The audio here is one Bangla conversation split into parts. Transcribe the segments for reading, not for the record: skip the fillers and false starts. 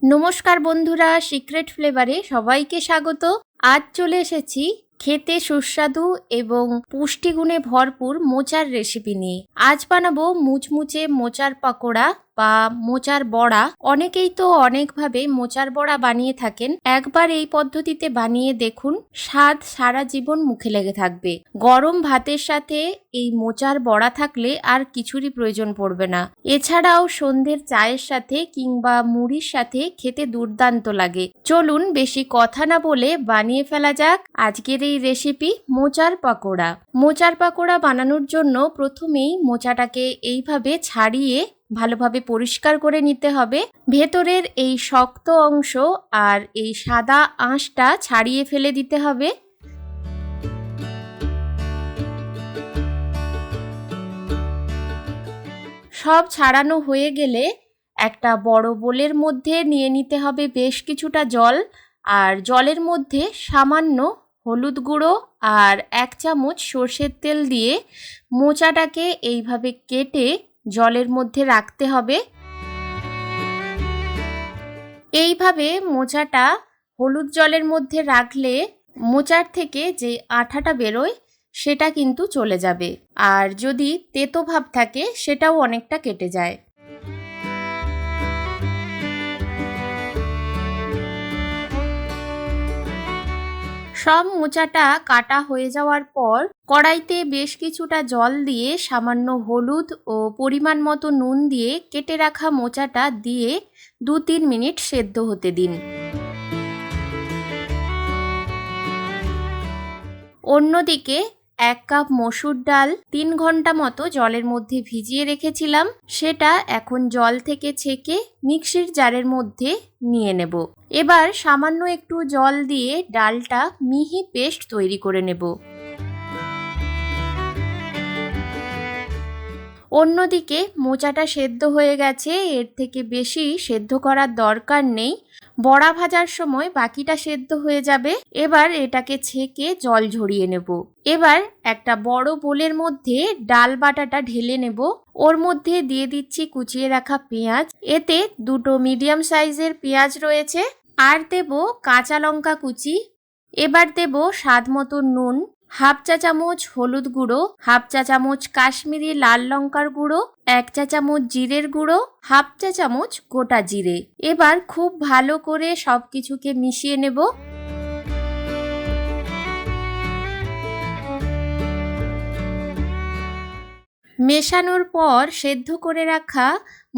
নমস্কার বন্ধুরা, সিক্রেট ফ্লেভারে সবাইকে স্বাগত। আজ চলে এসেছি খেতে সুস্বাদু এবং পুষ্টিগুণে ভরপুর মোচার রেসিপি নিয়ে। আজ বানাবো মুচমুচে মোচার পাকোড়া বা মোচার বড়া। অনেকেই তো অনেকভাবে মোচার বড়া বানিয়ে থাকেন। একবার এই পদ্ধতিতে বানিয়ে দেখুন, স্বাদ সারা জীবন মুখে লেগে থাকবে। গরম ভাতের সাথে এই মোচার বড়া থাকলে আর কিছুরই প্রয়োজন পড়বে না। এছাড়াও সন্ধ্যের চায়ের সাথে কিংবা মুড়ির সাথে খেতে দুর্দান্ত লাগে। চলুন বেশি কথা না বলে বানিয়ে ফেলা যাক আজকের এই রেসিপি মোচার পাকোড়া। মোচার পাকোড়া বানানোর জন্য প্রথমেই মোচাটাকে এইভাবে ছাড়িয়ে ভালোভাবে পরিষ্কার করে নিতে হবে। ভেতরের এই শক্ত অংশ আর এই সাদা আঁশটা ছাড়িয়ে ফেলে দিতে হবে। সব ছাড়ানো হয়ে গেলে একটা বড় বোলের মধ্যে নিয়ে নিতে হবে বেশ কিছুটা জল, আর জলের মধ্যে সামান্য হলুদ গুঁড়ো আর 1 চামচ সর্ষের তেল দিয়ে মোচাটাকে এইভাবে কেটে জলের মধ্যে রাখতে হবে। এইভাবে মোচাটা হলুদ জলের মধ্যে রাখলে মোচার থেকে যে আঠাটা বেরোয় সেটা কিন্তু চলে যাবে, আর যদি তেতো ভাব থাকে সেটাও অনেকটা কেটে যায়। সব মোচাটা কাটা হয়ে যাওয়ার পর কড়াইতে বেশ কিছুটা জল দিয়ে সামান্য হলুদ ও পরিমাণ মতো নুন দিয়ে কেটে রাখা মোচাটা দিয়ে 2-3 মিনিট সেদ্ধ হতে দিন। অন্যদিকে 1 কাপ মসুর ডাল 3 ঘন্টা মতো জলের মধ্যে ভিজিয়ে রেখেছিলাম, সেটা এখন জল থেকে ছেঁকে মিক্সির জারের মধ্যে নিয়ে নেব। এবার সামান্য একটু জল দিয়ে ডালটা মিহি পেস্ট তৈরি করে নেব। অন্যদিকে মোচাটা সেদ্ধ হয়ে গেছে, এর থেকে বেশি সেদ্ধ করার দরকার নেই। বড়া ভাজার সময় বাকিটা সেদ্ধ হয়ে যাবে। এবার এটাকে ছেঁকে জল ঝরিয়ে নেব। এবার একটা বড় বোলের মধ্যে ডাল বাটাটা ঢেলে নেব। ওর মধ্যে দিয়ে দিচ্ছি কুচিয়ে রাখা পেঁয়াজ, এতে 2টো মিডিয়াম সাইজের পেঁয়াজ রয়েছে, আর দেব কাঁচা লঙ্কা কুচি। এবার দেব স্বাদ মতো নুন, 1/2 চা চামচ হলুদ গুঁড়ো, 1/2 চা চামচ কাশ্মীরি লাল লঙ্কার গুঁড়ো, 1 চা চামচ জিরের গুঁড়ো, 1/2 চা চামচ গোটা জিরে। এবার খুব ভালো করে সব কিছুকে মিশিয়ে নেব। মেশানোর পর সেদ্ধ করে রাখা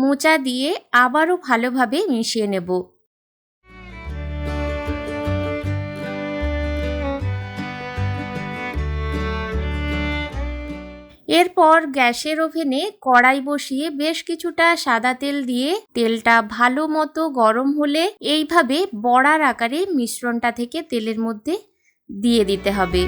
মোচা দিয়ে আবারও ভালোভাবে মিশিয়ে নেব। এরপর গ্যাসের ওভেনে কড়াই বসিয়ে বেশ কিছুটা সাদা তেল দিয়ে তেলটা ভালো মতো গরম হলে এইভাবে বড়ার আকারে মিশ্রণটা থেকে তেলের মধ্যে দিয়ে দিতে হবে।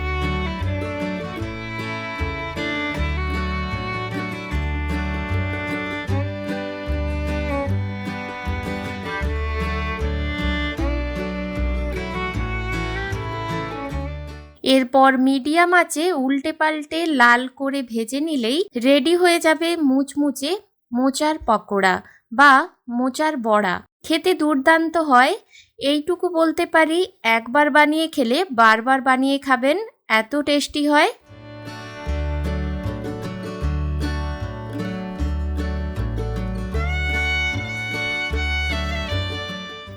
এরপর মিডিয়াম আঁচে উল্টে পাল্টে লাল করে ভেজে নিলেই রেডি হয়ে যাবে মুচমুচে মোচার পকোড়া বা মোচার বড়া। খেতে দুর্দান্ত হয়, এইটুকু বলতে পারি। একবার বানিয়ে খেলে বারবার বানিয়ে খাবেন, এত টেস্টি হয়।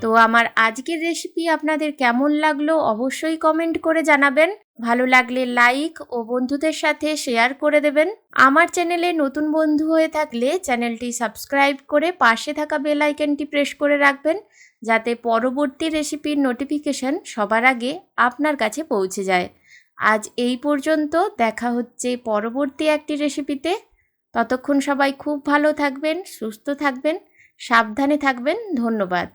তো আমার আজকের রেসিপি আপনাদের কেমন লাগলো অবশ্যই কমেন্ট করে জানাবেন। ভালো লাগলে লাইক ও বন্ধুদের সাথে শেয়ার করে দেবেন। আমার চ্যানেলে নতুন বন্ধু হয়ে থাকলে চ্যানেলটি সাবস্ক্রাইব করে পাশে থাকা বেল আইকনটি প্রেস করে রাখবেন, যাতে পরবর্তী রেসিপির নোটিফিকেশন সবার আগে আপনার কাছে পৌঁছে যায়। আজ এই পর্যন্ত, দেখা হচ্ছে পরবর্তী একটি রেসিপিতে। ততক্ষণ সবাই খুব ভালো থাকবেন, সুস্থ থাকবেন, সাবধানে থাকবেন। ধন্যবাদ।